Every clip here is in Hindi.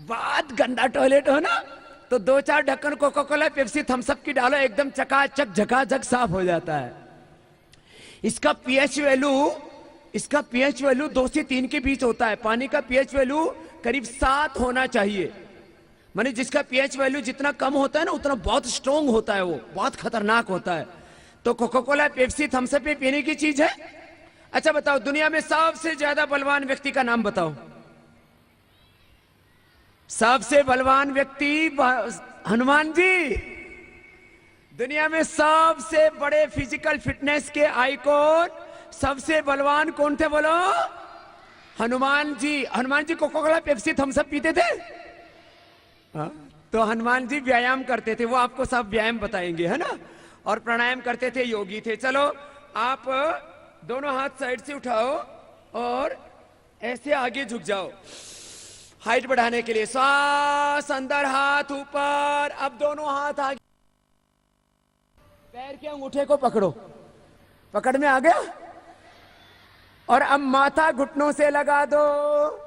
बहुत गंदा टॉयलेट हो ना, तो 2-4 ढक्कन Coca Cola Pepsi Thums Up की डालो, एकदम चकाचक झकाझक साफ हो जाता है। इसका पीएच वैल्यू 2 से 3 के बीच होता है। पानी का पीएच वैल्यू करीब 7 होना चाहिए। माने जिसका पीएच वैल्यू जितना कम होता है ना, उतना बहुत स्ट्रोंग होता है, वो बहुत खतरनाक होता है। तो Coca Cola Pepsi Thums Up पीने की चीज है। अच्छा बताओ, दुनिया में सबसे ज्यादा बलवान व्यक्ति का नाम बताओ। सबसे बलवान व्यक्ति हनुमान जी। दुनिया में सबसे बड़े फिजिकल फिटनेस के आइकॉन, सबसे बलवान कौन थे बोलो? Hanuman ji. Hanuman ji Coca Cola Pepsi Thums Up पीते थे? तो हनुमान जी व्यायाम करते थे, वो आपको सब व्यायाम बताएंगे, है ना। और प्राणायाम करते थे, योगी थे। चलो आप दोनों हाथ साइड से उठाओ और ऐसे आगे झुक जाओ हाइट बढ़ाने के लिए। सांस अंदर, हाथ ऊपर। अब दोनों हाथ आगे, पैर के अंगूठे को पकड़ो। पकड़ में आ गया? और अब माथा घुटनों से लगा दो।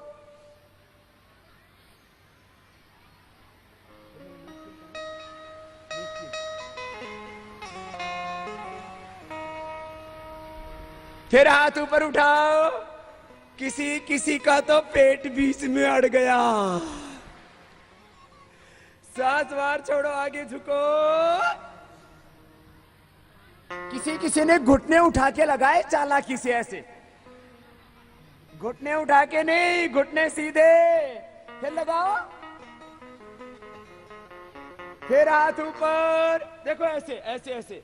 फिर हाथ ऊपर उठाओ। किसी किसी का तो पेट बीच में अड़ गया। सांस बाहर छोड़ो, आगे झुको। किसी किसी ने घुटने उठा के लगाए चालाकी से, ऐसे घुटने उठा के नहीं, घुटने सीधे। फिर लगाओ, फिर हाथ ऊपर, देखो ऐसे ऐसे ऐसे।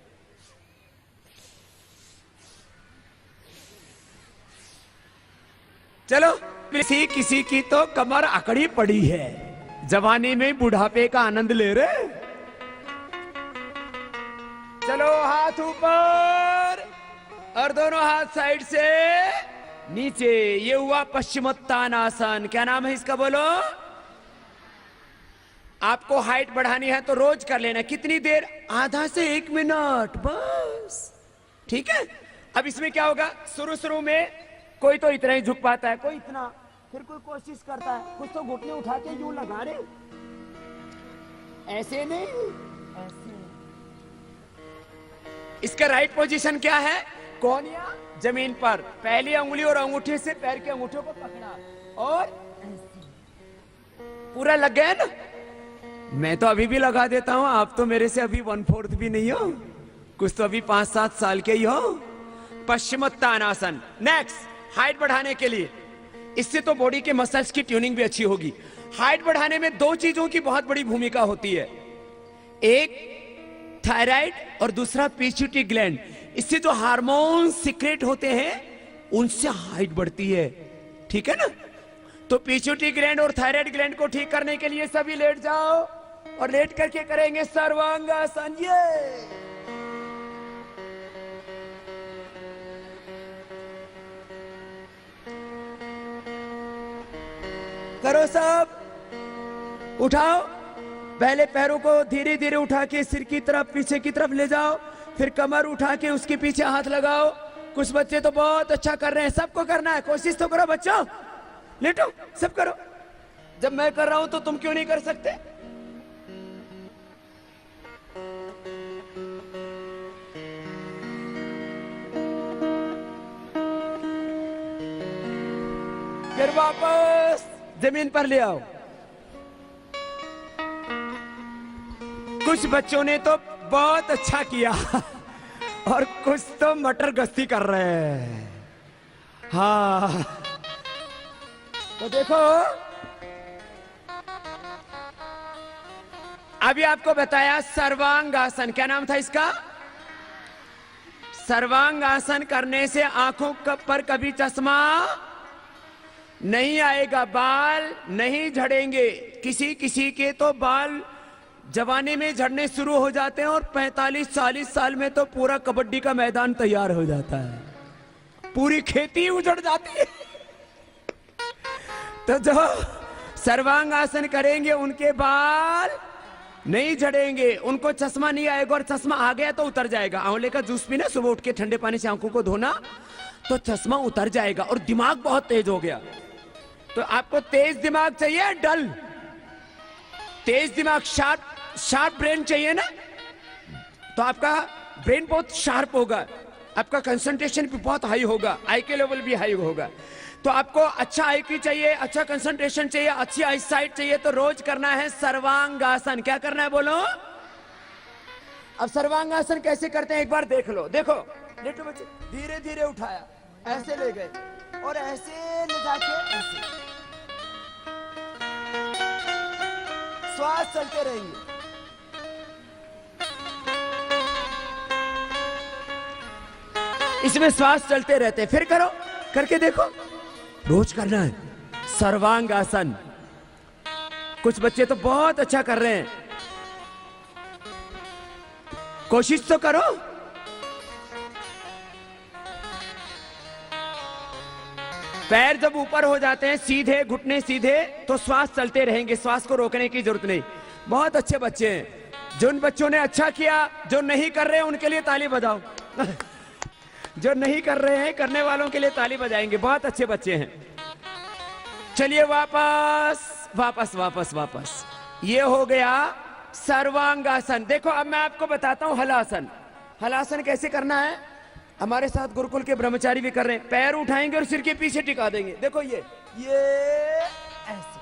चलो, किसी किसी की तो कमर अकड़ी पड़ी है, जवानी में बुढ़ापे का आनंद ले रहे। चलो हाथ ऊपर और दोनों हाथ साइड से नीचे। ये हुआ पश्चिमोत्तानासन। क्या नाम है इसका बोलो? आपको हाइट बढ़ानी है तो रोज कर लेना। कितनी देर? आधा से 1 मिनट बस, ठीक है। अब इसमें क्या होगा, शुरू शुरू में कोई तो इतना ही झुक पाता है, कोई इतना, फिर कोई कोशिश करता है, कुछ तो घुटने उठा के यूं लगा रहे, ऐसे नहीं, ऐसे। इसका राइट पोजीशन क्या है? कोनिया जमीन पर, पहली अंगुली और अंगूठे से पैर के अंगूठे को पकड़ा और ऐसे। पूरा लग गया ना? मैं तो अभी भी लगा देता हूं, आप तो मेरे से अभी 1/4 भी नहीं हो, कुछ तो अभी 5-7 साल के ही हो। पश्चिमोत्तानासन। नेक्स्ट, हाइट बढ़ाने के लिए, इससे तो बॉडी के मसल्स की ट्यूनिंग भी अच्छी होगी। हाइट बढ़ाने में 2 चीजों की बहुत बड़ी भूमिका होती है, एक थायराइड और दूसरा पिट्यूटरी ग्लैंड। इससे जो हार्मोन सीक्रेट होते हैं उनसे हाइट बढ़ती है, ठीक है ना। तो पिट्यूटरी ग्लैंड और थायराइड ग्लैंड को ठीक करने के लिए सभी लेट जाओ और लेट करके करेंगे सर्वांगासन। ये करो सब। उठाओ, पहले पैरों को धीरे धीरे उठा के सिर की तरफ, पीछे की तरफ ले जाओ, फिर कमर उठा के उसके पीछे हाथ लगाओ। कुछ बच्चे तो बहुत अच्छा कर रहे हैं, सबको करना है, कोशिश तो करो बच्चों। लेटो, सब करो। जब मैं कर रहा हूं तो तुम क्यों नहीं कर सकते? फिर वापस जमीन पर ले आओ। कुछ बच्चों ने तो बहुत अच्छा किया और कुछ तो मटर गश्ती कर रहे हैं। हाँ, तो देखो, अभी आपको बताया सर्वांगासन। क्या नाम था इसका? सर्वांगासन करने से आंखों पर कभी चश्मा नहीं आएगा, बाल नहीं झड़ेंगे। किसी किसी के तो बाल जवानी में झड़ने शुरू हो जाते हैं और 45-40 साल में तो पूरा कबड्डी का मैदान तैयार हो जाता है, पूरी खेती उजड़ जाती है। तो जो सर्वांगासन करेंगे उनके बाल नहीं झड़ेंगे, उनको चश्मा नहीं आएगा, और चश्मा आ गया तो उतर जाएगा। आंवले का जूस पीना, सुबह उठ के ठंडे पानी से आंखों को धोना, तो चश्मा उतर जाएगा। और दिमाग बहुत तेज हो गया, तो आपको तेज दिमाग चाहिए, डल? तेज दिमाग, शार्प ब्रेन चाहिए ना, तो आपका ब्रेन बहुत शार्प होगा, आपका कंसंट्रेशन भी बहुत हाई होगा, आईक्यू लेवल भी हाई होगा। तो आपको अच्छा आईक्यू चाहिए, अच्छा कंसंट्रेशन चाहिए, अच्छी आईसाइट चाहिए, तो रोज करना है सर्वांगासन। क्या करना है बोलो? अब सर्वांगासन कैसे करते हैं एक बार देख लो। देखो लेटो बच्चे, धीरे धीरे उठाया, ऐसे ले गए और ऐसे ले जाके ऐसे, श्वास चलते रहेंगे। इसमें श्वास चलते रहते। फिर करो, करके देखो, रोज करना है सर्वांगासन। कुछ बच्चे तो बहुत अच्छा कर रहे हैं, कोशिश तो करो। पैर जब ऊपर हो जाते हैं सीधे, घुटने सीधे, तो श्वास चलते रहेंगे, श्वास को रोकने की जरूरत नहीं। बहुत अच्छे बच्चे हैं। जिन बच्चों ने अच्छा किया, जो नहीं कर रहे हैं उनके लिए ताली बजाओ। जो नहीं कर रहे हैं, करने वालों के लिए ताली बजाएंगे। बहुत अच्छे बच्चे हैं। चलिए वापस वापस वापस वापस। ये हो गया सर्वांगासन। देखो अब मैं आपको बताता हूं हलासन। हलासन कैसे करना है, हमारे साथ गुरुकुल के ब्रह्मचारी भी कर रहे हैं। पैर उठाएंगे और सिर के पीछे टिका देंगे। देखो ये ऐसे,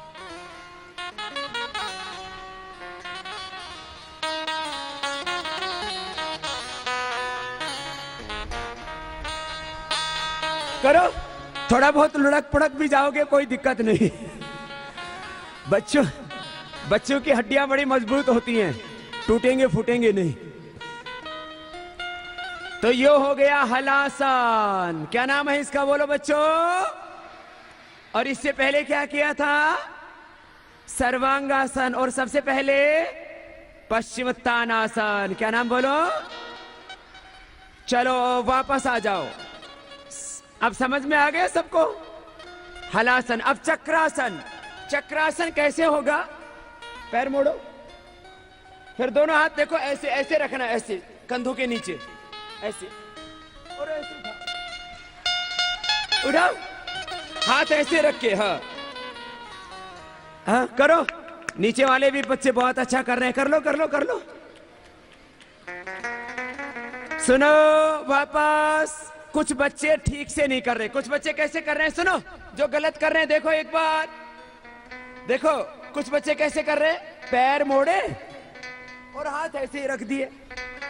करो। थोड़ा बहुत लुढ़क पुढ़क भी जाओगे, कोई दिक्कत नहीं। बच्चों की हड्डियां बड़ी मजबूत होती हैं, टूटेंगे फूटेंगे नहीं। तो ये हो गया हलासन। क्या नाम है इसका बोलो बच्चों? और इससे पहले क्या किया था? सर्वांगासन। और सबसे पहले पश्चिमोत्तानासन। क्या नाम बोलो? चलो वापस आ जाओ। अब समझ में आ गया सबको? हलासन। अब चक्रासन। चक्रासन कैसे होगा? पैर मोड़ो, फिर दोनों हाथ देखो ऐसे ऐसे रखना, ऐसे कंधों के नीचे ऐसे, और ऐसे उठाओ हाथ ऐसे रख के। हाँ हाँ करो। नीचे वाले भी बच्चे बहुत अच्छा कर रहे हैं। कर लो कर लो कर लो। सुनो वापस। कुछ बच्चे ठीक से नहीं कर रहे। कुछ बच्चे कैसे कर रहे हैं? सुनो, जो गलत कर रहे हैं देखो एक बार। देखो कुछ बच्चे कैसे कर रहे हैं, पैर मोड़े और हाथ ऐसे ही रख दिए,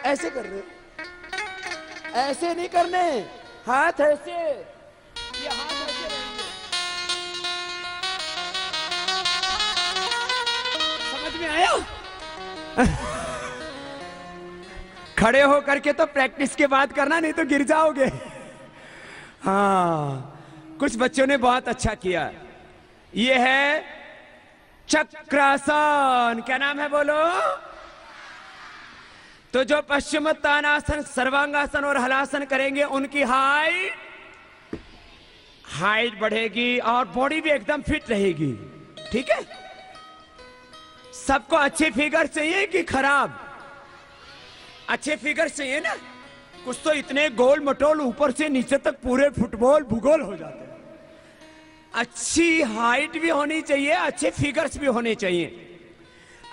ऐसे कर रहे। ऐसे नहीं करने, हाथ ऐसे, ये हाथ ऐसे रहेंगे। समझ में आया? खड़े हो करके तो प्रैक्टिस के बाद करना, नहीं तो गिर जाओगे। हाँ, कुछ बच्चों ने बहुत अच्छा किया। ये है चक्रासन। क्या नाम है बोलो? तो जो पश्चिमोत्तानासन, सर्वांगासन और हलासन करेंगे, उनकी हाइट बढ़ेगी और बॉडी भी एकदम फिट रहेगी। ठीक है? सबको अच्छे फिगर चाहिए कि खराब? अच्छे फिगर चाहिए ना। कुछ तो इतने गोल मटोल ऊपर से नीचे तक पूरे फुटबॉल भूगोल हो जाते हैं। अच्छी हाइट भी होनी चाहिए, अच्छे फिगर्स भी होने चाहिए।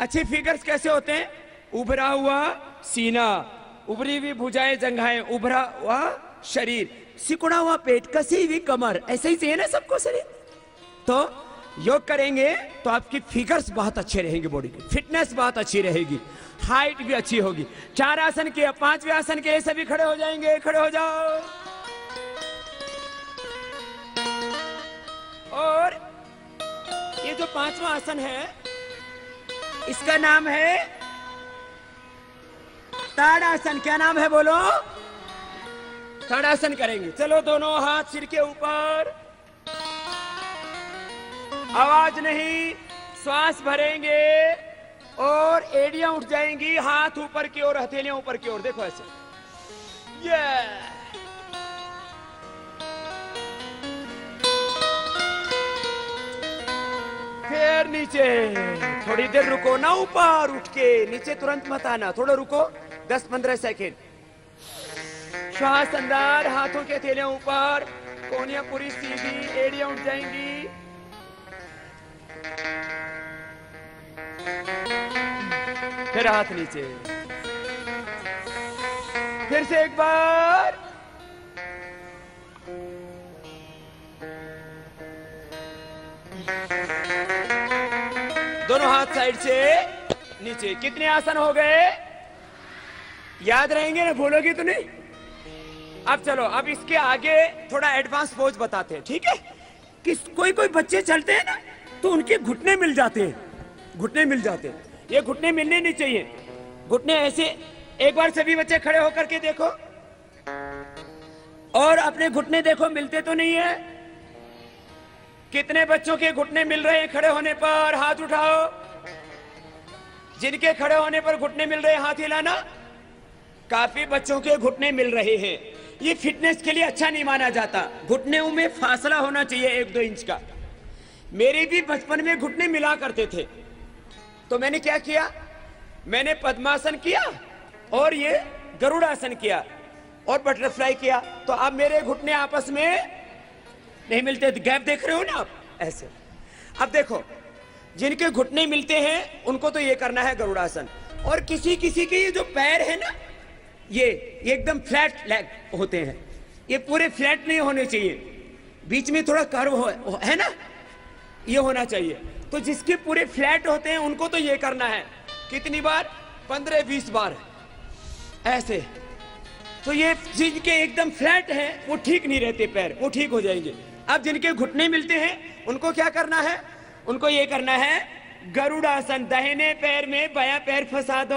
अच्छे फिगर्स कैसे होते हैं? उभरा हुआ सीना, उभरी हुई भुजाएं जंघाएं, उभरा हुआ शरीर, सिकुड़ा हुआ पेट, कसी हुई कमर, ऐसे ही चाहिए ना सबको शरीर। तो योग करेंगे तो आपकी फिगर्स बहुत अच्छे रहेंगे, बॉडी की फिटनेस बहुत अच्छी रहेगी, हाइट भी अच्छी होगी। 4 आसन किया, 5वें आसन के लिए सभी खड़े हो जाएंगे। खड़े हो जाओ। और ये जो 5वां आसन है, इसका नाम है ताड़ासन। क्या नाम है बोलो? ताड़ासन करेंगे। चलो दोनों हाथ सिर के ऊपर, आवाज नहीं, श्वास भरेंगे और एड़ियां उठ जाएंगी, हाथ ऊपर की ओर, हथेलियां ऊपर की ओर। देखो ऐसे, ये फिर नीचे थोड़ी देर रुको ना, ऊपर उठ के नीचे तुरंत मत आना, थोड़ा रुको 10-15 सेकेंड। श्वास अंदर, हाथों के हथेलियां ऊपर, कोहनियां पूरी सीधी, एड़ियां उठ जाएंगी। फिर हाथ नीचे, फिर से एक बार, दोनों हाथ साइड से नीचे। कितने आसन हो गए? याद रहेंगे ना, भूलोगी तो नहीं? अब चलो, अब इसके आगे थोड़ा एडवांस पोज बताते हैं, ठीक है? कि कोई कोई बच्चे चलते हैं ना तो उनके घुटने मिल जाते हैं, घुटने मिल जाते हैं। ये घुटने मिलने नहीं चाहिए, घुटने ऐसे। एक बार सभी बच्चे खड़े होकर के देखो और अपने घुटने देखो, मिलते तो नहीं है? कितने बच्चों के घुटने मिल रहे हैं खड़े होने पर? हाथ उठाओ। जिनके खड़े होने पर घुटने मिल रहे हैं हाथ हिलाना। काफी बच्चों के घुटने मिल रहे हैं। ये फिटनेस के लिए अच्छा नहीं माना जाता। घुटने में फासला होना चाहिए 1-2 इंच का। मेरे भी बचपन में घुटने मिला करते थे, तो मैंने क्या किया, मैंने पद्मासन किया और ये गरुड़ासन किया और बटरफ्लाई किया, तो अब मेरे घुटने आपस में नहीं मिलते। गैप देख रहे हो ना आप, ऐसे। अब देखो, जिनके घुटने मिलते हैं उनको तो ये करना है गरुड़ासन। और किसी किसी के ये जो पैर है ना, ये एकदम फ्लैट लेग होते हैं, ये पूरे फ्लैट नहीं होने चाहिए, बीच में थोड़ा कर्व है ना, ये होना चाहिए। तो जिसके पूरे फ्लैट होते हैं उनको तो ये करना है। कितनी बार? 15-20 बार ऐसे। तो ये जिनके एकदम फ्लैट है वो ठीक नहीं रहते पैर, वो ठीक हो जाएंगे। अब जिनके घुटने मिलते हैं उनको क्या करना है? उनको ये करना है गरुड़ासन। दाहिने पैर में बायां पैर फंसा दो,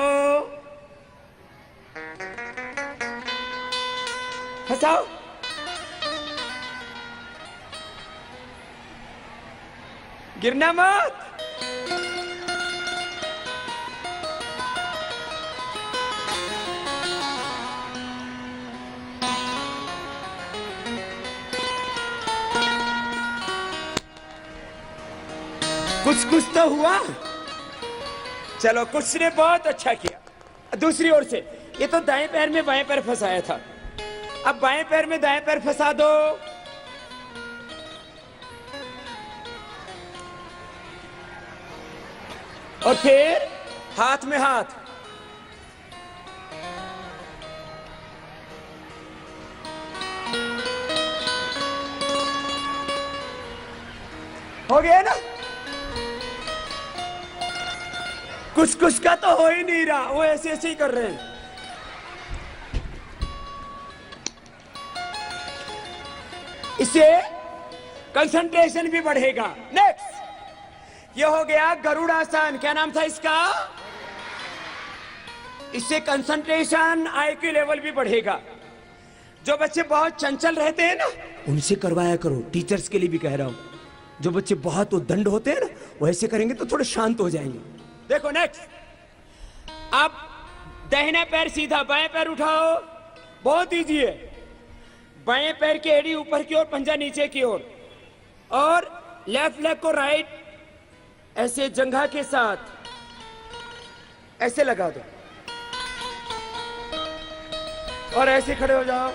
फंसाओ। गिरना मत। कुछ कुछ तो हुआ। चलो, कुछ ने बहुत अच्छा किया। दूसरी ओर से, ये तो दाएं पैर में बाएं पैर फंसाया था, अब बाएं पैर में दाएं पैर फंसा दो। और फिर हाथ में हाथ। हो गया ना? कुछ कुछ का तो हो ही नहीं रहा, वो ऐसे ऐसे ही कर रहे हैं। इससे कंसंट्रेशन भी बढ़ेगा। नेक्स्ट, ये हो गया गरुड़ासन। क्या नाम था इसका? इससे कंसंट्रेशन, आईक्यू लेवल भी बढ़ेगा। जो बच्चे बहुत चंचल रहते हैं ना, उनसे करवाया करो। टीचर्स के लिए भी कह रहा हूं। जो बच्चे बहुत उद्दंड होते हैं ना, वो ऐसे करेंगे तो थोड़े शांत हो जाएंगे। देखो नेक्स्ट, अब दाहिना पैर सीधा, बाएं पैर उठाओ। बहुत इजी है। बाएं पैर की एड़ी ऊपर की ओर, पंजा नीचे की ओर, और लेफ्ट लेग को राइट ऐसे जंघा के साथ ऐसे लगा दो और ऐसे खड़े हो जाओ।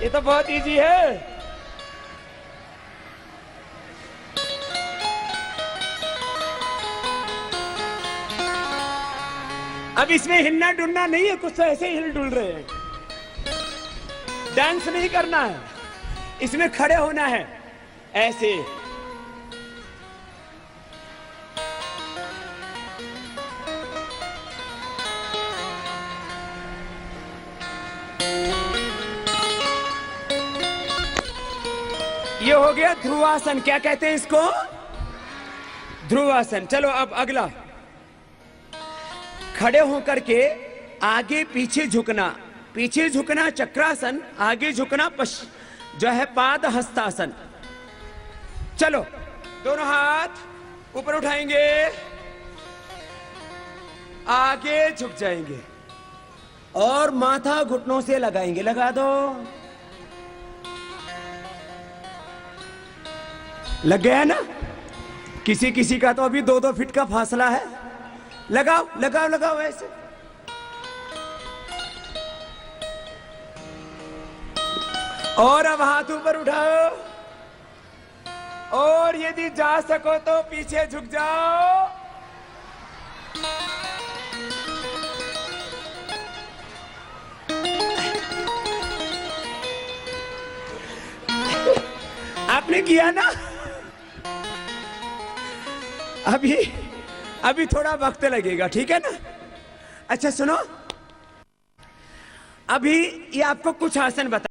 ये तो बहुत इजी है। अब इसमें हिलना डुलना नहीं है, कुछ तो ऐसे ही हिल डुल रहे हैं। डांस नहीं करना है, इसमें खड़े होना है ऐसे। ये हो गया ध्रुवासन। क्या कहते हैं इसको? ध्रुवासन। चलो अब अगला, खड़े होकर के आगे पीछे झुकना। पीछे झुकना चक्रासन, आगे झुकना जो है पाद हस्तासन। चलो, दोनों हाथ ऊपर उठाएंगे, आगे झुक जाएंगे और माथा घुटनों से लगाएंगे। लगा दो। लग गया ना? किसी किसी का तो अभी 2-2 फीट का फासला है। लगाओ लगाओ लगाओ ऐसे। और अब हाथ ऊपर उठाओ और यदि जा सको तो पीछे झुक जाओ। आपने किया ना। अभी अभी थोड़ा वक्त लगेगा, ठीक है ना। अच्छा सुनो, अभी ये आपको कुछ आसन बता